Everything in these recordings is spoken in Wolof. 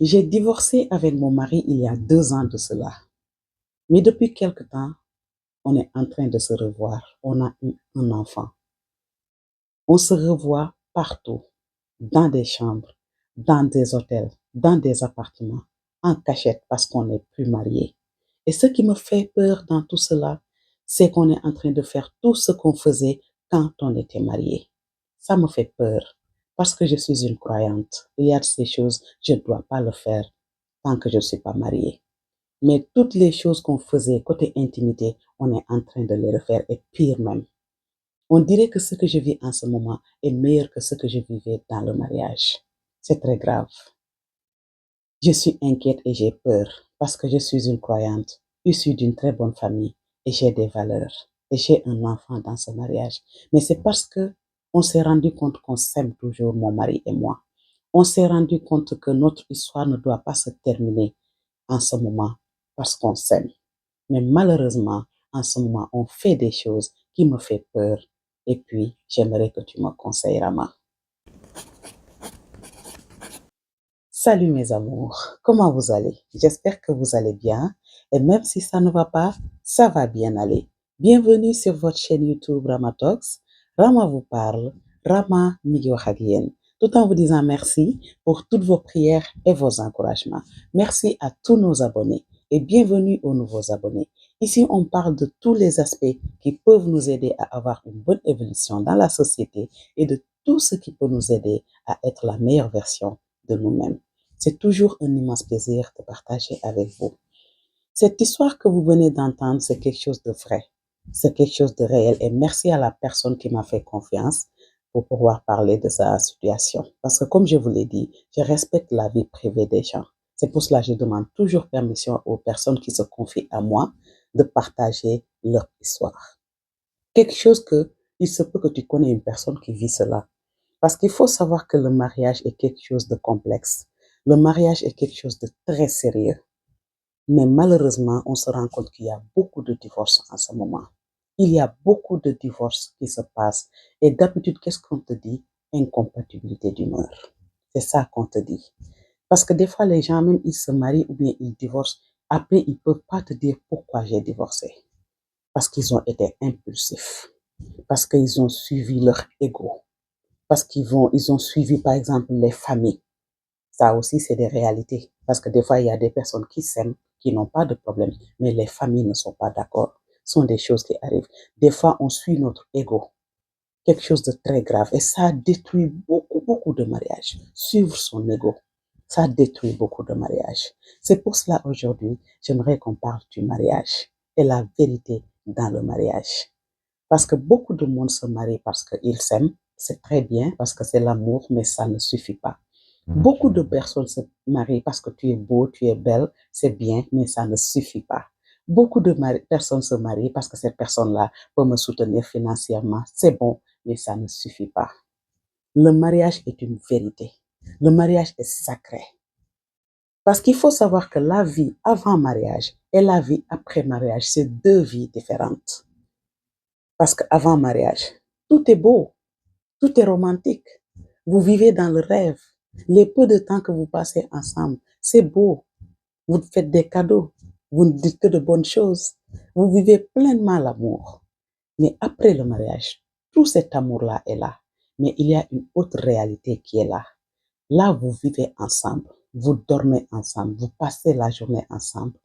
J'ai divorcé avec mon mari il y a 2 ans de cela. Mais depuis quelque temps, on est en train de se revoir. On a eu un enfant. On se revoit partout, dans des chambres, dans des hôtels, dans des appartements, en cachette parce qu'on n'est plus mariés. Et ce qui me fait peur dans tout cela, c'est qu'on est en train de faire tout ce qu'on faisait quand on était mariés. Ça me fait peur parce que je suis une croyante. Il y a ces choses, je ne dois pas le faire tant que je ne suis pas mariée. Mais toutes les choses qu'on faisait côté intimité, on est en train de les refaire et pire même. On dirait que ce que je vis en ce moment est meilleur que ce que je vivais dans le mariage. C'est très grave. Je suis inquiète et j'ai peur parce que je suis une croyante, issue d'une très bonne famille et j'ai des valeurs. Et j'ai un enfant dans ce mariage. Mais c'est parce que on s'est rendu compte qu'on s'aime toujours, mon mari et moi. On s'est rendu compte que notre histoire ne doit pas se terminer en ce moment parce qu'on s'aime. Mais malheureusement, en ce moment, on fait des choses qui me font peur. Et puis, j'aimerais que tu me conseilles, Rama. Salut mes amours, comment vous allez? J'espère que vous allez bien. Et même si ça ne va pas, ça va bien aller. Bienvenue sur votre chaîne YouTube Rama Talks. Rama vous parle, Rama mi ngi wax ak yéen. Tout en vous disant merci pour toutes vos prières et vos encouragements. Merci à tous nos abonnés et bienvenue aux nouveaux abonnés. Ici, on parle de tous les aspects qui peuvent nous aider à avoir une bonne évolution dans la société et de tout ce qui peut nous aider à être la meilleure version de nous-mêmes. C'est toujours un immense plaisir de partager avec vous. Cette histoire que vous venez d'entendre, c'est quelque chose de vrai. C'est quelque chose de réel. Et merci à la personne qui m'a fait confiance pour pouvoir parler de sa situation. Parce que comme je vous l'ai dit, je respecte la vie privée des gens. C'est pour cela que je demande toujours permission aux personnes qui se confient à moi de partager leur histoire. Quelque chose que, il se peut que tu connais une personne qui vit cela. Parce qu'il faut savoir que le mariage est quelque chose de complexe. Le mariage est quelque chose de très sérieux. Mais malheureusement, on se rend compte qu'il y a beaucoup de divorces en ce moment. Il y a beaucoup de divorces qui se passent. Et d'habitude, qu'est-ce qu'on te dit? Incompatibilité d'humeur. C'est ça qu'on te dit. Parce que des fois, les gens, même ils se marient ou bien ils divorcent. Après, ils ne peuvent pas te dire pourquoi j'ai divorcé. Parce qu'ils ont été impulsifs. Parce qu'ils ont suivi leur ego. Parce ils ont suivi, par exemple, les familles. Ça aussi, c'est des réalités. Parce que des fois, il y a des personnes qui s'aiment, qui n'ont pas de problème, mais les familles ne sont pas d'accord. Ce sont des choses qui arrivent. Des fois, on suit notre ego. Quelque chose de très grave. Et ça détruit beaucoup, beaucoup de mariages. Suivre son ego. Ça détruit beaucoup de mariages. C'est pour cela, aujourd'hui, j'aimerais qu'on parle du mariage et la vérité dans le mariage. Parce que beaucoup de monde se marie parce qu'ils s'aiment. C'est très bien, parce que c'est l'amour, mais ça ne suffit pas. Beaucoup de personnes se marient parce que tu es beau, tu es belle, c'est bien, mais ça ne suffit pas. Beaucoup de personnes se marient parce que cette personne-là peut me soutenir financièrement, c'est bon, mais ça ne suffit pas. Le mariage est une vérité. Le mariage est sacré. Parce qu'il faut savoir que la vie avant mariage et la vie après mariage, c'est deux vies différentes. Parce qu'avant mariage, tout est beau, tout est romantique. Vous vivez dans le rêve. Les peu de temps que vous passez ensemble, c'est beau. Vous faites des cadeaux. Vous ne dites que de bonnes choses. Vous vivez pleinement l'amour. Mais après le mariage, tout cet amour-là est là. Mais il y a une autre réalité qui est là. Là, vous vivez ensemble. Vous dormez ensemble. Vous passez la journée ensemble.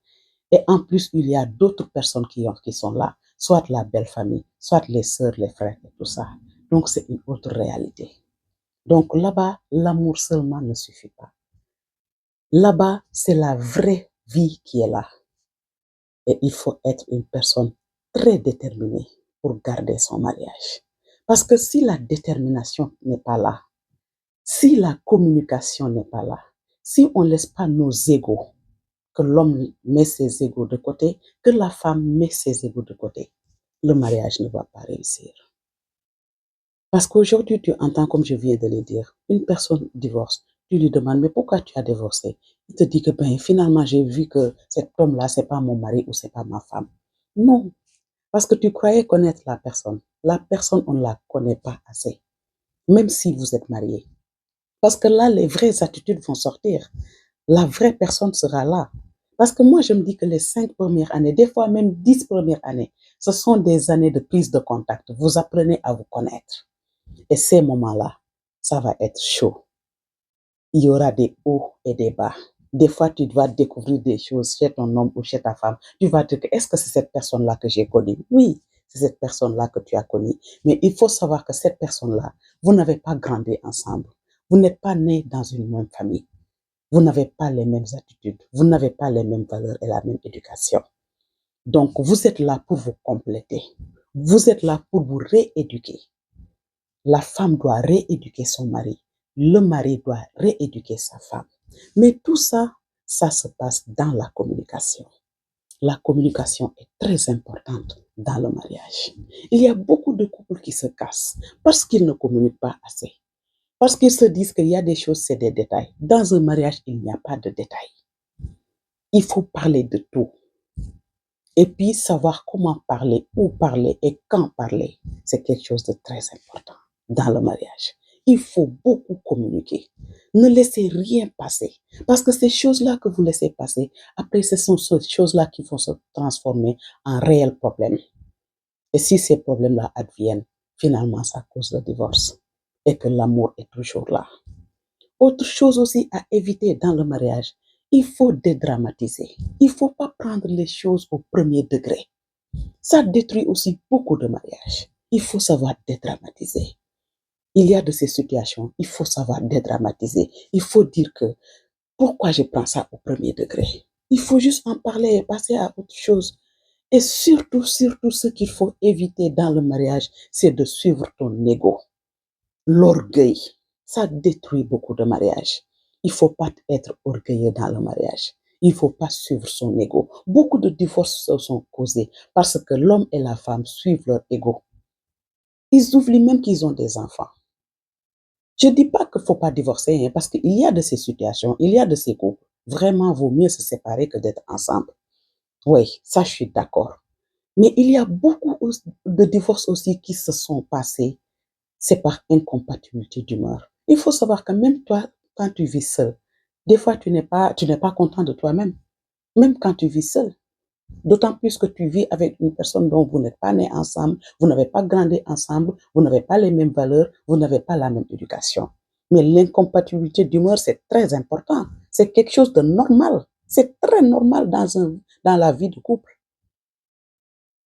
Et en plus, il y a d'autres personnes qui sont là. Soit la belle famille, soit les sœurs, les frères et tout ça. Donc, c'est une autre réalité. Donc là-bas, l'amour seulement ne suffit pas. Là-bas, c'est la vraie vie qui est là. Et il faut être une personne très déterminée pour garder son mariage. Parce que si la détermination n'est pas là, si la communication n'est pas là, si on ne laisse pas nos égos, que l'homme met ses égos de côté, que la femme met ses égos de côté, le mariage ne va pas réussir. Parce qu'aujourd'hui, tu entends, comme je viens de le dire, une personne divorce. Tu lui demandes, mais pourquoi tu as divorcé? Il te dit que, ben, finalement, j'ai vu que cet homme-là, c'est pas mon mari ou c'est pas ma femme. Non. Parce que tu croyais connaître la personne. La personne, on ne la connaît pas assez. Même si vous êtes mariés. Parce que là, les vraies attitudes vont sortir. la vraie personne sera là. Parce que moi, je me dis que les 5 premières années, des fois même 10 premières années, ce sont des années de prise de contact. Vous apprenez à vous connaître. Et ces moments-là, ça va être chaud. Il y aura des hauts et des bas. Des fois, tu dois découvrir des choses chez ton homme ou chez ta femme. Tu vas te dire, est-ce que c'est cette personne-là que j'ai connue? Oui, c'est cette personne-là que tu as connue. Mais il faut savoir que cette personne-là, vous n'avez pas grandi ensemble. Vous n'êtes pas nés dans une même famille. Vous n'avez pas les mêmes attitudes. Vous n'avez pas les mêmes valeurs et la même éducation. Donc, vous êtes là pour vous compléter. Vous êtes là pour vous rééduquer. La femme doit rééduquer son mari. Le mari doit rééduquer sa femme. Mais tout ça, ça se passe dans la communication. La communication est très importante dans le mariage. Il y a beaucoup de couples qui se cassent parce qu'ils ne communiquent pas assez. Parce qu'ils se disent qu'il y a des choses, c'est des détails. Dans un mariage, il n'y a pas de détails. Il faut parler de tout. Et puis, savoir comment parler, où parler et quand parler, c'est quelque chose de très important dans le mariage. Il faut beaucoup communiquer. Ne laissez rien passer. Parce que ces choses-là que vous laissez passer, après, ce sont ces choses-là qui vont se transformer en réels problèmes. Et si ces problèmes-là adviennent, finalement, ça cause le divorce. Et que l'amour est toujours là. Autre chose aussi à éviter dans le mariage, il faut dédramatiser. Il ne faut pas prendre les choses au premier degré. Ça détruit aussi beaucoup de mariages. Il faut savoir dédramatiser. Il y a de ces situations, il faut savoir dédramatiser. Il faut dire que pourquoi je prends ça au premier degré. Il faut juste en parler et passer à autre chose. Et surtout, ce qu'il faut éviter dans le mariage, c'est de suivre ton ego. L'orgueil, ça détruit beaucoup de mariages. Il ne faut pas être orgueilleux dans le mariage. Il ne faut pas suivre son ego. Beaucoup de divorces se sont causés parce que l'homme et la femme suivent leur ego. Ils oublient même qu'ils ont des enfants. Je ne dis pas qu'il ne faut pas divorcer, hein, parce qu'il y a de ces situations, il y a de ces couples. Vraiment, vaut mieux se séparer que d'être ensemble. Oui, ça, je suis d'accord. Mais il y a beaucoup de divorces aussi qui se sont passés. C'est par incompatibilité d'humeur. Il faut savoir que même toi, quand tu vis seul, des fois, tu n'es pas content de toi-même. Même quand tu vis seul. D'autant plus que tu vis avec une personne dont vous n'êtes pas nés ensemble, vous n'avez pas grandi ensemble, vous n'avez pas les mêmes valeurs, vous n'avez pas la même éducation. Mais l'incompatibilité d'humeur, c'est très important. C'est quelque chose de normal. C'est très normal dans la vie de couple.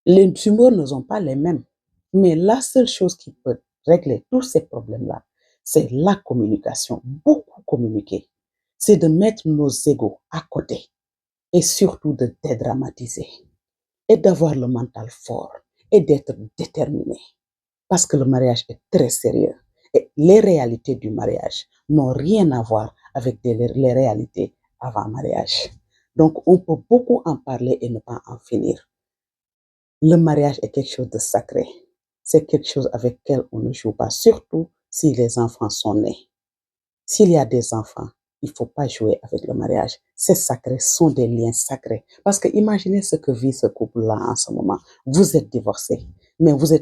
Les humeurs ne sont pas les mêmes. Mais la seule chose qui peut régler tous ces problèmes-là, c'est la communication. Beaucoup communiquer. C'est de mettre nos égos à côté et surtout de dédramatiser et d'avoir le mental fort et d'être déterminé. Parce que le mariage est très sérieux. Et les réalités du mariage n'ont rien à voir avec les réalités avant mariage. Donc, on peut beaucoup en parler et ne pas en finir. Le mariage est quelque chose de sacré. C'est quelque chose avec lequel on ne joue pas, surtout si les enfants sont nés. S'il y a des enfants, il ne faut pas jouer avec le mariage. C'est sacré, ce sont des liens sacrés. Parce que imaginez ce que vit ce couple-là en ce moment. Vous êtes divorcés, mais vous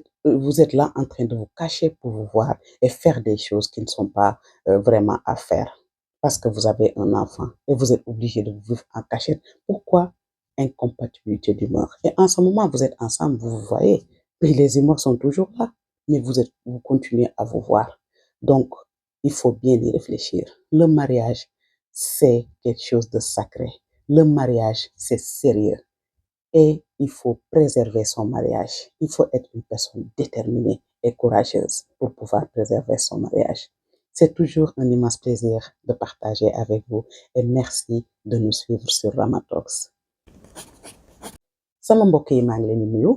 êtes là en train de vous cacher pour vous voir et faire des choses qui ne sont pas vraiment à faire. Parce que vous avez un enfant et vous êtes obligé de vivre en cachette. Pourquoi? Incompatibilité d'humeur. Et en ce moment, vous êtes ensemble, vous vous voyez. Et les humeurs sont toujours là, mais vous continuez à vous voir. Donc, il faut bien y réfléchir. Le mariage, c'est quelque chose de sacré. Le mariage, c'est sérieux. Et il faut préserver son mariage. Il faut être une personne déterminée et courageuse pour pouvoir préserver son mariage. C'est toujours un immense plaisir de partager avec vous et merci de nous suivre sur Ramatalks. Sama mbokk yi maa ngi leen di nuyu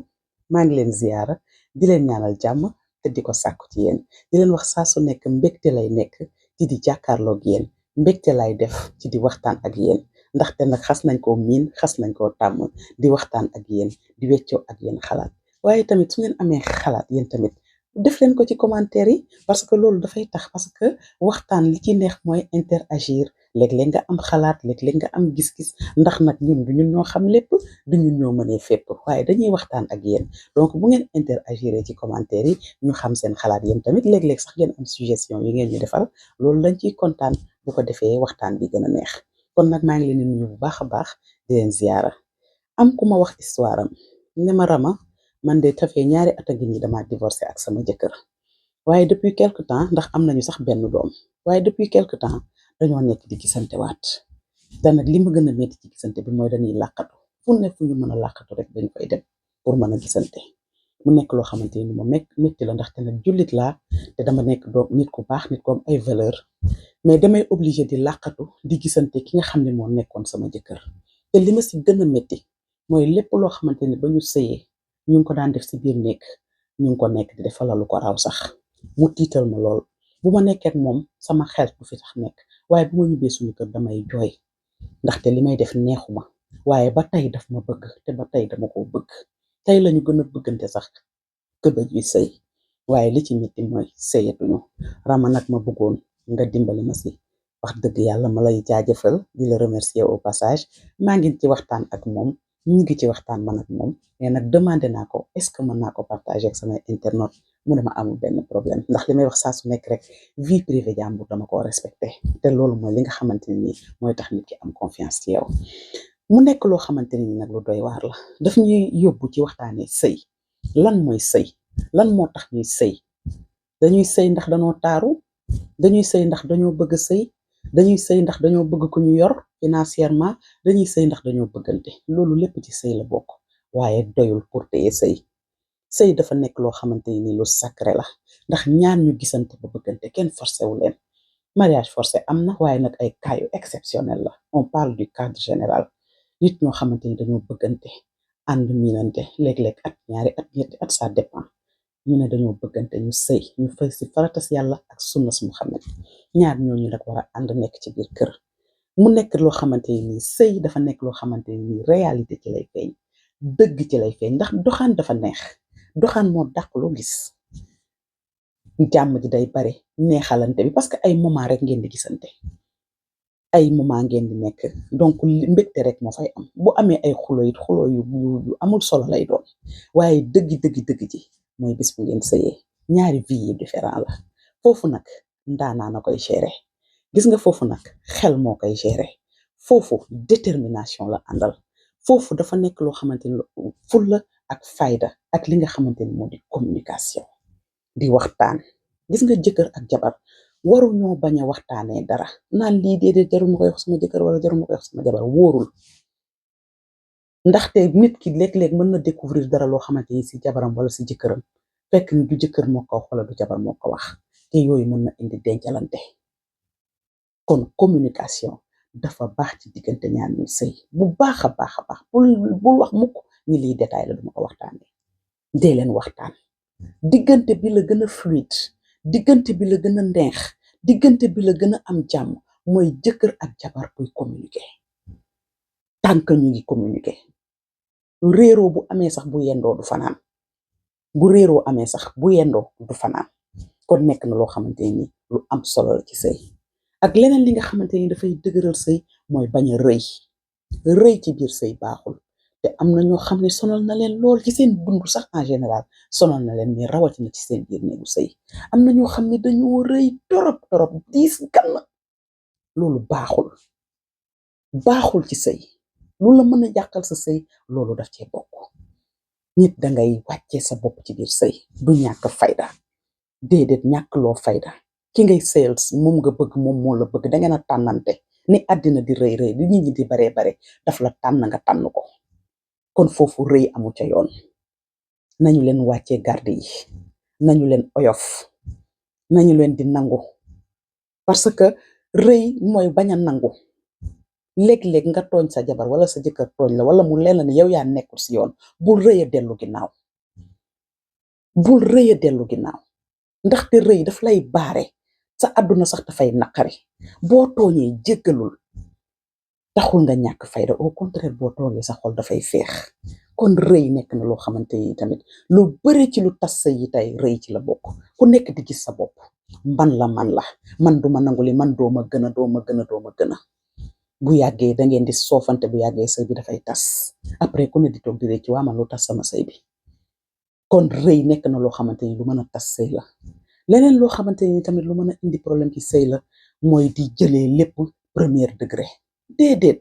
maa ngi leen ziyaara di leen ñaanal jàmm te di ko sàkku ci yéen di leen wax saa su nekk mbégte lay nekk ci di jàkkaarloog yéen mbégte lay def ci di waxtaan ak yéen ndaxte nag xas nañ koo miin xas nañ koo tàmm di waxtaan ak yéen di weccoo ak yéen xalaat waaye tamit su ngeen amee xalaat yéen tamit def leen ko ci commentaire yi parce que loolu dafay tax parce que waxtaan li ci neex mooy interagir léeg-léeg nga am xalaat léeg-léeg nga am gis-gis ndax nag ñun du ñun ñoo xam lépp du ñun ñoo mënee fépp waaye dañuy waxtaan ak yéen donc bu ngeen interagir ci commentaire yi ñu xam seen xalaat yéen tamit léeg-léeg sax ngeen am suggestion yi ngeen ñu defal loolu lañ ciy kontaan bu ko defee waxtaan bi gën a neex kon nag maa ngi leen di nuyu bu baax a baax di leen ziyaara am ku ma wax histoire am ne ma Rama man de tafee ñaari at a ngi nii dama divorcé ak sama jëkkër waaye depuis quelque temps ndax am nañu sax benn doom waaye depuis quelque temps dañoo nekk di gisante waat te nag li ma gën a metti ci gisante bi mooy dañuy làqatu fu ne fu ñu mën a làqatu rek dañ koy dem pour mën a gisante mu nekk loo xamante ni ma metti la ndaxte nag jullit laa te dama nekk doom nit ku baax nit ku am ay valeur mais damay obligé di làqatu di gisante ki nga xam ne moo nekkoon sama jëkkër te li ma si gën a metti mooy lépp loo xamante ni ba ñu sëyee ñu ngi ko daan def si biir nekk ñu ngi ko nekk di def lu ko raw sax mu tiital ma lool bu ma nekkee ak moom sama xel du fi tax nekk waaye bu ma ñibbee suñu kër damay jooy ndaxte li may def neexuma waaye ba tey daf ma bëgg te ba tey dama ko bëgg tey lañu gën a bëggante sax këba ji sëy waaye li ci metti mooy sëyatuñu Rama nag ma bëggoon nga dimbali ma si wax dëgg yàlla ma lay jaajëfal di la remercier au passage maa ngi ci waxtaan ak moom ñu ngi ci waxtaan man ak moom mais nag demandé naa ko est-ce que mën naa ko partager ak samay internautes mu ne ma amul benn problème ndax li may wax saa su nekk rek vie privée jàmbur dama koo respecté te loolu mooy li nga xamante ni mooy tax nit ki am confiance ci yow mu nekk loo xamante ni nag lu doy waar la daf ñuy yóbbu ci waxtaanee sëy lan mooy sëy lan moo tax ñuy sëy dañuy sëy ndax dañoo taaru dañuy sëy ndax dañoo bëgg sëy dañuy sëy ndax dañoo bëgg ku ñu yor financièrement dañuy sëy ndax dañoo bëggante loolu lépp ci sëy la bokk waaye doyul pour téye sëy sëy dafa nekk loo xamante ni lu sacré la ndax ñaar ñu gisante ba bëggante kenn forcé wu leen mariage forcé am na waaye nag ay cas yu exceptionnel la on parle du cadre général nit ñoo xamante ni dañoo bëggante ànd miinante léeg-léeg at ñaari at ñetti at ça dépend ñu ne dañoo bëggante ñu sëy ñu fay si faratas yàlla ak sunnas Muhammad ñaar ñooñu nag war a ànd nekk ci biir kër mu nekk loo xamante ni sëy dafa nekk loo xamante ni réalité ci lay feeñ dëgg ci lay feeñ ndax doxaan dafa neex doxaan moo dàq loo gis jàmm ji day bare neexalante bi parce que ay moment rek ngeen di gisante ay moment ngeen di nekk donc mbégte rek moo fay am bu amee ay xulo it xulo yu amul solo lay doon waaye dëgg ji mooy bis bu ngeen sëyee ñaari vie yi différent la foofu nag ndaanaa na koy gérer gis nga foofu nag xel moo koy gérer foofu détermination la àndal foofu dafa nekk loo xamante ni fulla ak fayda ak li nga xamante ni moo di communication di waxtaan gis nga jëkkër ak jabar waruñoo bañ a waxtaanee dara naan lii déedéet jarul ma koy wax sama jëkkër wala jarul ma koy wax sama jabar wóorul ndaxte nit ki léeg-léeg mën na découvrir dara loo xamante ni si jabaram wala si jëkkëram fekk ni du jëkkër moo ko wax wala du jabar moo ko wax te yooyu mën na indi dencalante kon communication dafa baax ci diggante ñaar ñuy sëy bu baax a baax bul wax mukk ni lii détail la duma ko waxtaanee dee leen waxtaan diggante bi la gën a fluide diggante bi la gën a neex diggante bi la gën a am jàmm mooy jëkkër ak jabar buy communiquer tant que ñu ngi communiquer réeroo bu amee sax bu yendoo du fanaan bu réeroo amee sax bu yendoo du fanaan kon nekk na loo xamante ni lu am solo la ci sëy ak leneen li nga xamante ni dafay dëgëral sëy mooy bañ a rëy ci biir sëy baaxul te am na ñoo xam ne sonal na leen lool ci seen dund sax en général sonal na leen mais rawatina ci seen biir néegu sëy am na ñoo xam ne dañoo rëy torop diis gann loolu baaxul ci sëy lu la mën a yàqal sa sëy loolu daf cee bokk nit dangay wàccee sa bopp ci biir sëy du ñàkk fayda déedéet ñàkk loo fayda ki ngay sëyal moom nga bëgg moom moo la bëgg dangeen a tànnante ni àddina di rëy di nit ñi di bare daf la tànn nga tànn ko kon foofu rëy amu ca yoon nañu leen wàccee garde yi nañu leen oyof nañu leen di nangu parce que rëy mooy bañ a nangu léeg-léeg nga tooñ sa jabar wala sa jëkkër tooñ la wala mu leen la ne yow yaa nekkul si yoon bul rëy a dellu ginnaaw ndaxte rëy daf lay baare sa àdduna sax dafay naqari boo tooñee jéggalul taxul nga ñàkk fayda au contraire boo toogee sa xol dafay feex kon rëy nekk na loo xamante ni tamit lu bëri ci lu tas sëy yi tey rëy ci la bokk ku nekk di gis sa bopp man duma nangu li man dooma gën a bu yàggee da ngeen di soofante bu yàggee sëy bi dafay tas après ku ne di toog di rëy ci waa man lu tas sama sëy bi kon rëy nekk na loo xamante ni lu mën a tas sëy la leneen loo xamante ni tamit lu mën a indi problème ci sëy la mooy di jëlee lépp premier degré déedéet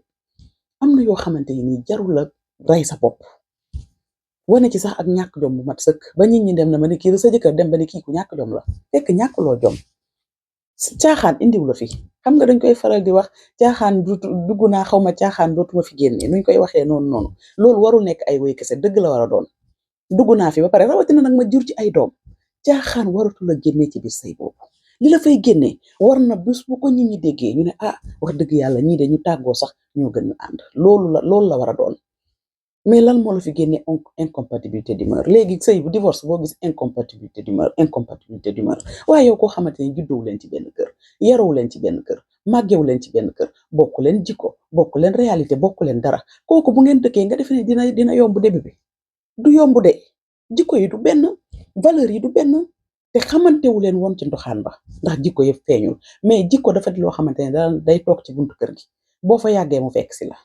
am na yoo xamante ni jarul la rey sa bopp wane ci sax ak ñàkk jom bu mat sëkk ba nit ñi dem na ma ne kii sa jëkkër dem ba ne kii ku ñàkk jom la fekk ñàkkuloo jom caaxaan indiw la fi xam nga dañ koy faral di wax caaxaan dugg naa xaw ma caaxaan dootuma fi génne nuñ koy waxee noonu loolu warul nekk ay woy kese dëgg la war a doon dugg naa fi ba pare rawatina nag ma jur ci ay doom caaxaan waratu la génnee ci biir say boobu li la fay génnee war na bés bu ko nit ñi déggee ñu ne ah wax dëgg yàlla ñii de ñu tàggoo sax ñoo gën ñu ànd loolu la war a doon mais lan moo la fi génnee incompatibilité d'humeur léegi sëy bu divorce boo gis incompatibilité d'humeur waaye yow koo xamante ne juddoo leen ci benn kër yaroo leen ci benn kër màggewu leen ci benn kër bokk leen jikko bokk leen réalité bokk leen dara kooku bu ngeen dëkkee nga defe ne dina yomb début bi du yomb de jikko yi du benn valeur yi du benn te xamantewu leen woon ci ndoxaan ba ndax jikko yëpp feeñul mais jikko dafa di loo xamante ne day toog ci buntu kër gi boo fa yàggee mu fekk si la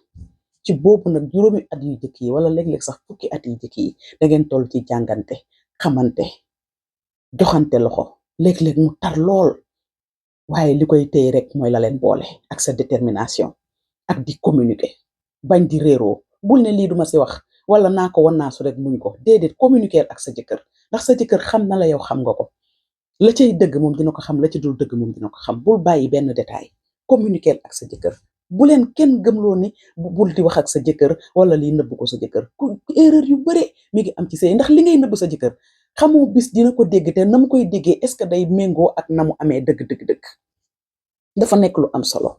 ci boobu nag juróomi at yu jëkk yi wala léeg-léeg sax fukki at yu jëkk yi da ngeen toll ci jàngante xamante joxante loxo léeg-léeg mu tar lool waaye li koy téye rek mooy la leen boole ak sa détermination ak di communiquer bañ di réeroo bul ne lii duma si wax wala naa ko wan naa su rek muñ ko déedéet communiquer ak sa jëkkër ndax sa jëkkër xam na la yow xam nga ko la cay dëgg moom dina ko xam la ci dul dëgg moom dina ko xam bul bàyyi benn détail communiquer ak sa jëkkër bu leen kenn gëmloo ni bul di wax ak sa jëkkër wala liy nëbb ko sa jëkkër erreur yu bare mi ngi am ci sëy ndax li ngay nëbb sa jëkkër xamoo bis dina ko dégg te na mu koy déggee est-ce que day méngoo ak na mu amee dëgg dafa nekk lu am solo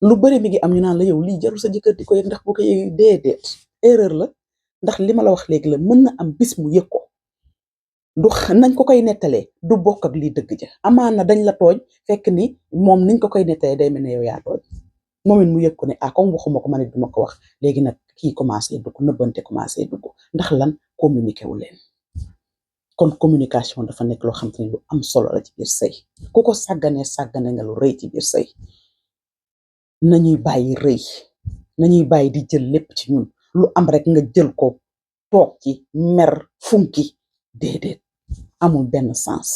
lu bari mi ngi am ñu naan la yow lii jarul sa jëkkër di ko yëg ndax bu ko yëg déedéet erreur la ndax li ma la wax léegi la mën na am bis mu yëg ko du nañ ko koy nettalee du bokk ak lii dëgg ja amaan na dañ la tooñ fekk ni moom niñ ko koy nettalee day mel ne yow yaa tooñ moom it mu yëg ko ne ah comme waxuma ko man it duma ko wax léegi nag kii commencé dugg nëbbante commencé dugg ndax lan communiqué wu leen kon communication dafa nekk loo xam te ne lu am solo la ci biir sëy ku ko sàggane nga lu rëy ci biir sëy nañuy bàyyi rëy nañuy bàyyi di jël lépp ci ñun lu am rek nga jël ko toog ci mer funki déedéet amul benn sens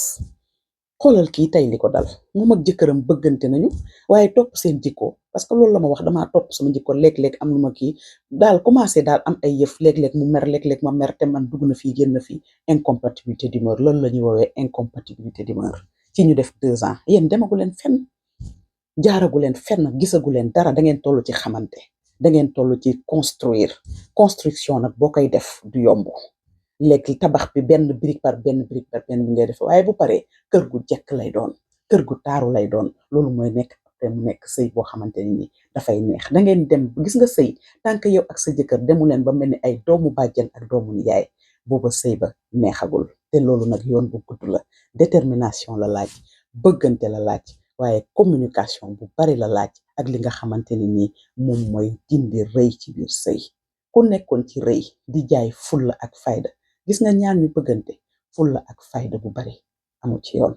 xoolal kii tey li ko dal moom ak jëkkëram bëggante nañu waaye topp seen jikko parce que loolu la ma wax damaa topp sama jikko léeg-léeg am lu ma kii daal commencé daal am ay yëf léeg-léeg mu mer léeg-léeg ma mer te man dugg na fii génn fii incompatibilité d'humeur loolu la ñuy woowee incompatibilité d'humeur ci ñu def 2 ans yéen demagu leen fenn jaaragu leen fenn gisagu leen dara da ngeen toll ci xamante da ngeen toll ci construction nag boo koy def du yomb léegi tabax bi benn brique par benn bi ngay def waaye bu paree kër gu jekk lay doon kër gu taaru lay doon loolu mooy nekk te mu nekk sëy boo xamante ni dafay neex da ngeen dem gis nga sëy tant que yow ak sa jëkkër demu leen ba mel ni ay doomu bàjjen ak doomu nijaay booba sëy ba neexagul te loolu nag yoon bu gudd la détermination la laaj bëggante la laaj waaye communication bu bari la laaj ak li nga xamante ni nii moom mooy dindi rëy ci biir sëy ku nekkoon ci rëy di jaay fulla ak fayda gis nga ñaar ñu bëggante fulla ak fayda bu bari amu ci yoon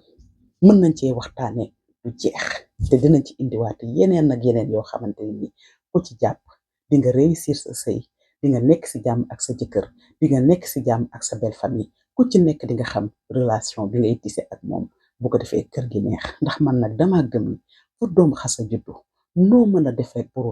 mën nañ cee waxtaane du jeex te dinañ ci indiwaate yeneen ak yeneen yoo xamante ni ku ci jàpp di nga réussir sa sëy di nga nekk si jàmm ak sa jëkkër di nga nekk si jàmm ak sa belle famille ku ci nekk di nga xam relation bi ngay tissé ak moom bu ko defee kër gi neex ndax man nag dama gëm ni pour doomu xasa juddu noo mën a def rek pour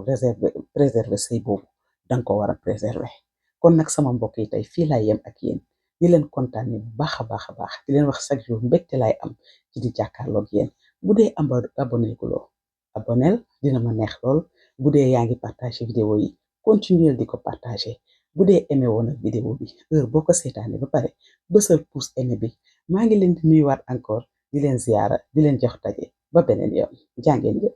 préserver sëy boobu danga ko war a préserver kon nag sama mbokk yi tey fii laay yem ak yéen di leen kontaane bu baax a baax di leen wax chaque jour mbégte laay am ci di jàkkaarloog yéen bu dee abonné guloo aboneel dina ma neex lool bu dee yaa ngi partagé vidéo yi continuer di ko partagé bu dee aimé woon ak vidéo bi heure boo ko seetaane ba pare bësal pouce aimé bi maa ngi leen di nuyuwaat encore di leen ziyaara di leen jox daje ba beneen yoon jàngeen jëf